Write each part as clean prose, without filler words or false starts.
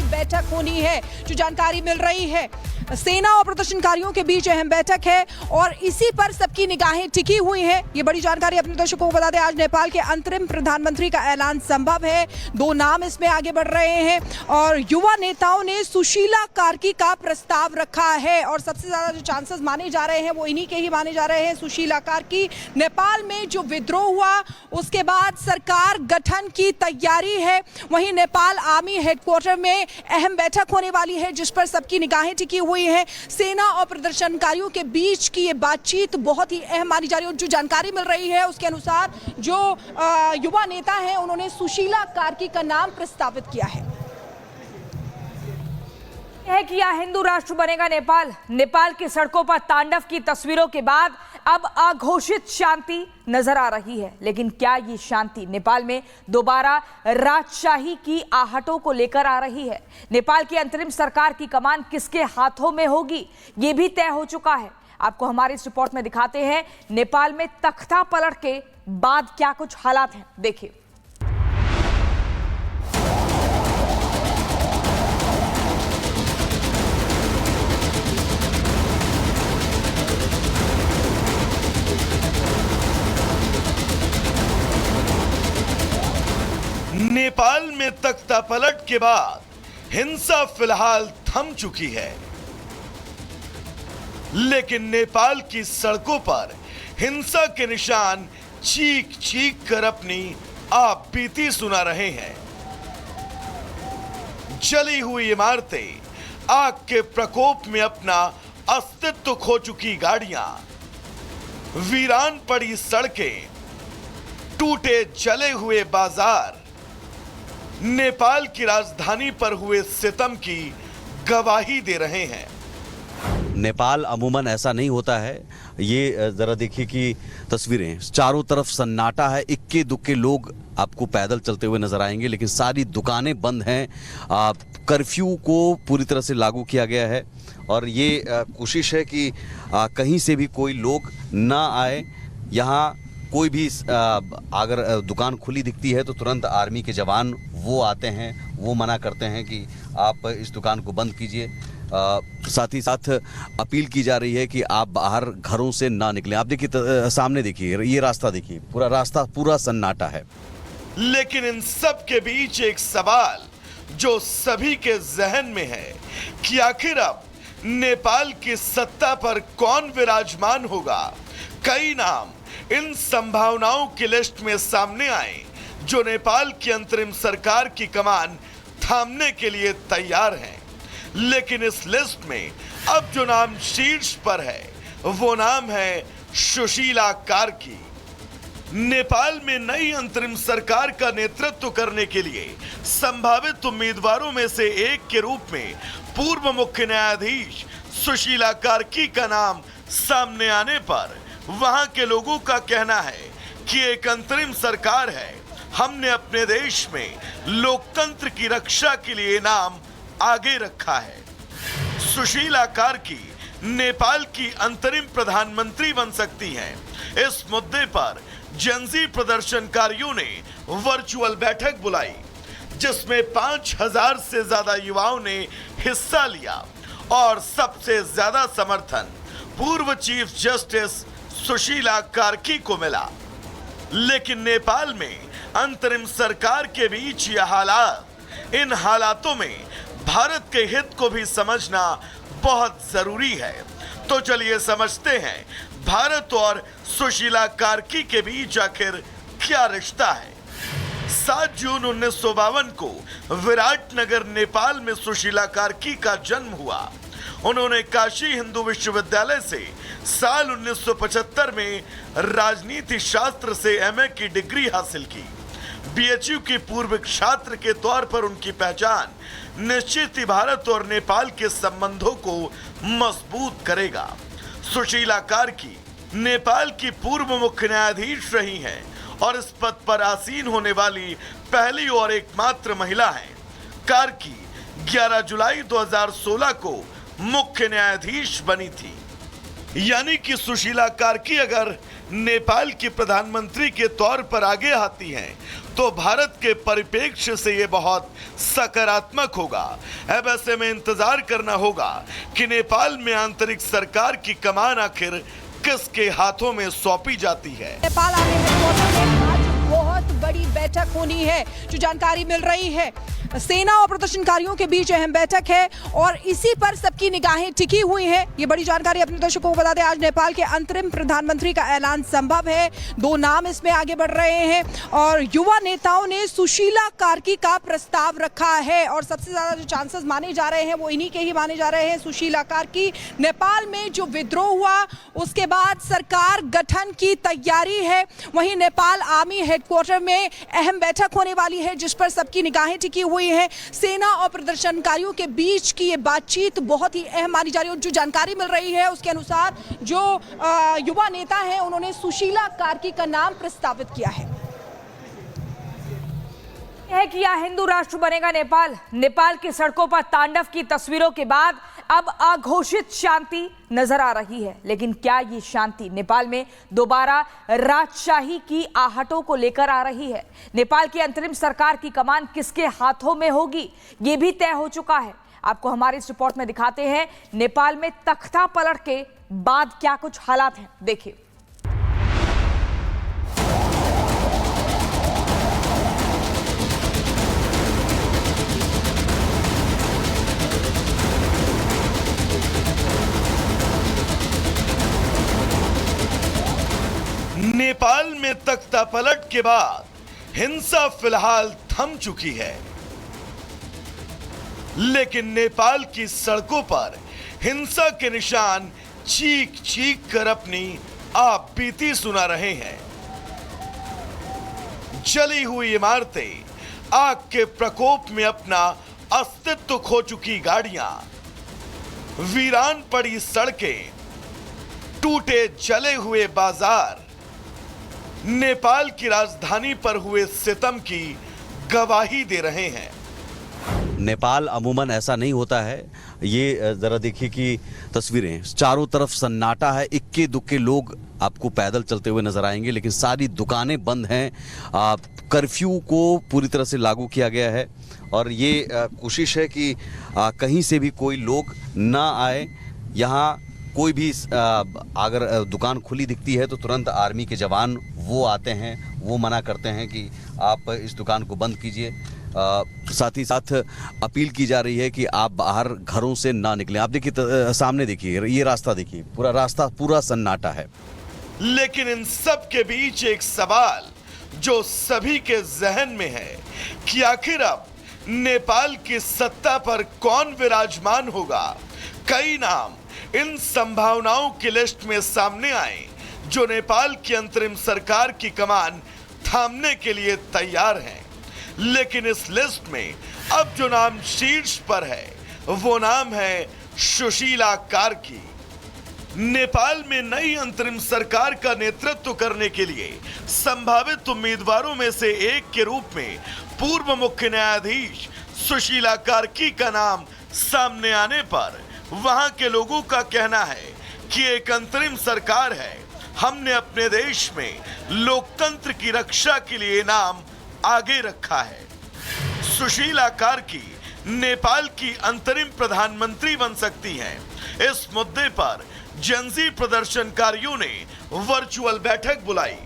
अहम बैठक होनी है। जो जानकारी मिल रही है, सेना और प्रदर्शनकारियों के बीच अहम बैठक है और इसी पर सबकी निगाहें टिकी हुई हैं। ये बड़ी जानकारी अपने दर्शकों को बता दें, आज नेपाल के अंतरिम प्रधानमंत्री का ऐलान संभव है। 2 नाम इसमें आगे बढ़ रहे हैं और युवा नेताओं ने सुशीला कार्की का प्रस्ताव रखा है और सबसे ज्यादा जो चांसेस माने जा रहे हैं वो इन्हीं के ही माने जा रहे हैं। सुशीला कार्की, नेपाल में जो विद्रोह हुआ उसके बाद सरकार गठन की तैयारी है। वहीं नेपाल आर्मी हेडक्वार्टर में अहम बैठक होने वाली है जिस पर सबकी निगाहें टिकी हुई है। सेना और प्रदर्शनकारियों के बीच की ये बातचीत बहुत ही अहम मानी जा रही है। जो जानकारी मिल रही है उसके अनुसार जो युवा नेता हैं उन्होंने सुशीला कार्की का नाम प्रस्तावित किया है कि यह हिंदू राष्ट्र बनेगा नेपाल। नेपाल की सड़कों पर तांडव की तस्वीरों के बाद अब अघोषित शांति नजर आ रही है, लेकिन क्या ये शांति नेपाल में दोबारा राजशाही की आहटों को लेकर आ रही है? नेपाल की अंतरिम सरकार की कमान किसके हाथों में होगी, ये भी तय हो चुका है। आपको हमारी इस रिपोर्ट में दिखाते हैं नेपाल में तख्ता पलट के बाद क्या कुछ हालात हैं, देखिए। नेपाल में तख्ता पलट के बाद हिंसा फिलहाल थम चुकी है, लेकिन नेपाल की सड़कों पर हिंसा के निशान चीख चीख कर अपनी आप बीती सुना रहे हैं। जली हुई इमारतें, आग के प्रकोप में अपना अस्तित्व खो चुकी गाड़ियां, वीरान पड़ी सड़कें, टूटे जले हुए बाजार नेपाल की राजधानी पर हुए सितम की गवाही दे रहे हैं। नेपाल अमूमन ऐसा नहीं होता है। ये जरा देखिए कि तस्वीरें, चारों तरफ सन्नाटा है, इक्के दुक्के लोग आपको पैदल चलते हुए नजर आएंगे, लेकिन सारी दुकानें बंद हैं। कर्फ्यू को पूरी तरह से लागू किया गया है और ये कोशिश है कि कहीं से भी कोई लोग ना आए। यहाँ कोई भी अगर दुकान खुली दिखती है तो तुरंत आर्मी के जवान वो आते हैं, वो मना करते हैं कि आप इस दुकान को बंद कीजिए। साथ ही साथ अपील की जा रही है कि आप बाहर घरों से ना निकलें। आप देखिए, सामने देखिए, ये रास्ता देखिए, पूरा रास्ता पूरा सन्नाटा है। लेकिन इन सब के बीच एक सवाल जो सभी के जहन में है कि आखिर अब नेपाल की सत्ता पर कौन विराजमान होगा। कई नाम इन संभावनाओं की लिस्ट में सामने आए जो नेपाल की अंतरिम सरकार की कमान थामने के लिए तैयार हैं। लेकिन इस लिस्ट में अब जो नाम शीर्ष पर है वो नाम है सुशीला कार्की। नेपाल में नई अंतरिम सरकार का नेतृत्व करने के लिए संभावित उम्मीदवारों में से एक के रूप में पूर्व मुख्य न्यायाधीश सुशीला कार्की का नाम सामने आने पर वहां के लोगों का कहना है कि एक अंतरिम सरकार है। हमने अपने देश में लोकतंत्र की रक्षा के लिए नाम आगे रखा है। सुशीला कार्की नेपाल की अंतरिम प्रधानमंत्री बन सकती हैं। इस मुद्दे पर जनजी प्रदर्शनकारियों ने वर्चुअल बैठक बुलाई जिसमें 5000 से ज्यादा युवाओं ने हिस्सा लिया और सबसे ज्यादा समर्थन पूर्व चीफ जस्टिस सुशीला कार्की को मिला। लेकिन नेपाल में अंतरिम सरकार के बीच यह हालात, इन हालातों में भारत के हित को भी समझना बहुत जरूरी है। तो चलिए समझते हैं भारत और सुशीला कार्की के बीच आखिर क्या रिश्ता है। 7 जून 1952 को विराटनगर नेपाल में सुशीला कार्की का जन्म हुआ। उन्होंने काशी हिंदू विश्वविद्यालय से साल 1975 में राजनीति शास्त्र से एमए की डिग्री हासिल की। बीएचयू की पूर्व छात्र के तौर पर उनकी पहचान निश्चित ही भारत और नेपाल के संबंधों को मजबूत करेगा। सुशीला कार्की नेपाल की पूर्व मुख्य न्यायाधीश रही हैं और इस पद पर आसीन होने वाली पहली और एकमात्र महिला हैं। कार्की 11 जुलाई 2016 को मुख्य न्यायाधीश बनी थी। यानी कि सुशीला कार्की अगर नेपाल की प्रधानमंत्री के तौर पर आगे आती हैं तो भारत के परिप्रेक्ष्य से ये बहुत सकारात्मक होगा। अब ऐसे में इंतजार करना होगा कि नेपाल में आंतरिक सरकार की कमान आखिर किसके हाथों में सौंपी जाती है। नेपाल आने हेडक्वार्टर में आज बहुत बड़ी बैठक होनी है, जो जानकारी मिल रही है। सेना और प्रदर्शनकारियों के बीच अहम बैठक है और इसी पर सबकी निगाहें टिकी हुई हैं। ये बड़ी जानकारी अपने दर्शकों को बता दें, आज नेपाल के अंतरिम प्रधानमंत्री का ऐलान संभव है। 2 नाम इसमें आगे बढ़ रहे हैं और युवा नेताओं ने सुशीला कार्की का प्रस्ताव रखा है और सबसे ज्यादा जो चांसेस माने जा रहे हैं वो इन्हीं के ही माने जा रहे हैं। सुशीला कार्की, नेपाल में जो विद्रोह हुआ उसके बाद सरकार गठन की तैयारी है। वहीं नेपाल आर्मी हेडक्वार्टर में अहम बैठक होने वाली है जिस पर सबकी निगाहें टिकी हुई है। सेना और प्रदर्शनकारियों के बीच की ये बातचीत बहुत ही अहम मानी जा रही है। जो जानकारी मिल रही है उसके अनुसार जो युवा नेता हैं उन्होंने सुशीला कार्की का नाम प्रस्तावित किया है कि यह हिंदू राष्ट्र बनेगा नेपाल। नेपाल की सड़कों पर तांडव की तस्वीरों के बाद अब अघोषित शांति नजर आ रही है, लेकिन क्या ये शांति नेपाल में दोबारा राजशाही की आहटों को लेकर आ रही है? नेपाल की अंतरिम सरकार की कमान किसके हाथों में होगी, ये भी तय हो चुका है। आपको हमारी इस रिपोर्ट में दिखाते हैं नेपाल में तख्ता पलट के बाद क्या कुछ हालात हैं, देखिए। नेपाल में तख्ता पलट के बाद हिंसा फिलहाल थम चुकी है, लेकिन नेपाल की सड़कों पर हिंसा के निशान चीख चीख कर अपनी आप बीती सुना रहे हैं। जली हुई इमारतें, आग के प्रकोप में अपना अस्तित्व खो चुकी गाड़ियां, वीरान पड़ी सड़कें, टूटे जले हुए बाजार नेपाल की राजधानी पर हुए सितम की गवाही दे रहे हैं। नेपाल अमूमन ऐसा नहीं होता है। ये जरा देखिए कि तस्वीरें, चारों तरफ सन्नाटा है, इक्के दुक्के लोग आपको पैदल चलते हुए नजर आएंगे, लेकिन सारी दुकानें बंद हैं। कर्फ्यू को पूरी तरह से लागू किया गया है और ये कोशिश है कि कहीं से भी कोई लोग ना आए। यहाँ कोई भी अगर दुकान खुली दिखती है तो तुरंत आर्मी के जवान वो आते हैं, वो मना करते हैं कि आप इस दुकान को बंद कीजिए। साथ ही साथ अपील की जा रही है कि आप बाहर घरों से ना निकलें। आप देखिए, सामने देखिए, ये रास्ता देखिए, पूरा रास्ता पूरा सन्नाटा है। लेकिन इन सब के बीच एक सवाल जो सभी के जहन में है कि आखिर अब नेपाल की सत्ता पर कौन विराजमान होगा। कई नाम इन संभावनाओं की लिस्ट में सामने आए जो नेपाल की अंतरिम सरकार की कमान थामने के लिए तैयार हैं। लेकिन इस लिस्ट में अब जो नाम शीर्ष पर है वो नाम है सुशीला कार्की। नेपाल में नई अंतरिम सरकार का नेतृत्व करने के लिए संभावित उम्मीदवारों में से एक के रूप में पूर्व मुख्य न्यायाधीश सुशीला कार्की का नाम सामने आने पर वहां के लोगों का कहना है कि एक अंतरिम सरकार है, हमने अपने देश में लोकतंत्र की रक्षा के लिए नाम आगे रखा है। सुशीला कार्की नेपाल की अंतरिम प्रधानमंत्री बन सकती हैं। इस मुद्दे पर जनजी प्रदर्शनकारियों ने वर्चुअल बैठक बुलाई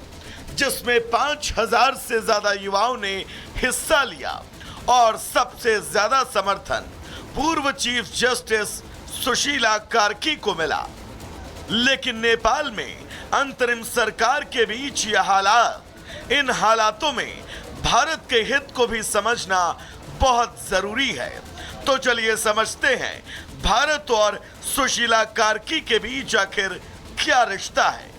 जिसमें 5000 से ज्यादा युवाओं ने हिस्सा लिया और सबसे ज्यादा समर्थन पूर्व चीफ जस्टिस सुशीला कार्की को मिला। लेकिन नेपाल में अंतरिम सरकार के बीच यह हालात, इन हालातों में भारत के हित को भी समझना बहुत जरूरी है। तो चलिए समझते हैं भारत और सुशीला कार्की के बीच आखिर क्या रिश्ता है।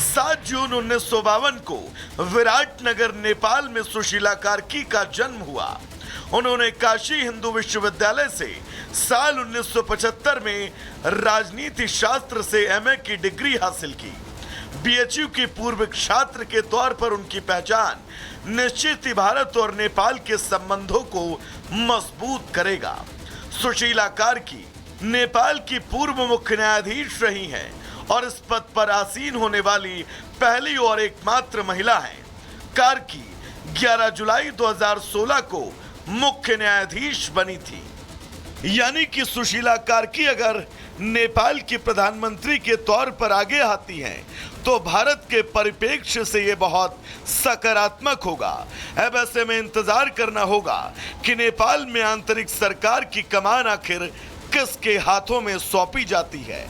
7 जून 1952 को विराटनगर नेपाल में सुशीला कार्की का जन्म हुआ। उन्होंने काशी हिंदू विश्वविद्यालय से साल 1975 में राजनीति शास्त्र से एमए की डिग्री हासिल की। बीएचयू की पूर्व छात्र के तौर पर उनकी पहचान निश्चित ही भारत और नेपाल के संबंधों को मजबूत करेगा। सुशीला कार्की नेपाल की पूर्व मुख्य न्यायाधीश रही हैं और इस पद पर आसीन होने वाली पहली और एकमात्र महिला हैं। कार्की 11 जुलाई 2016 को मुख्य न्यायाधीश बनी थी। यानी कि सुशीला कार्की अगर नेपाल की प्रधानमंत्री के तौर पर आगे आती हैं तो भारत के परिप्रेक्ष्य से यह बहुत सकारात्मक होगा। अब ऐसे में इंतजार करना होगा कि नेपाल में आंतरिक सरकार की कमान आखिर किसके हाथों में सौंपी जाती है।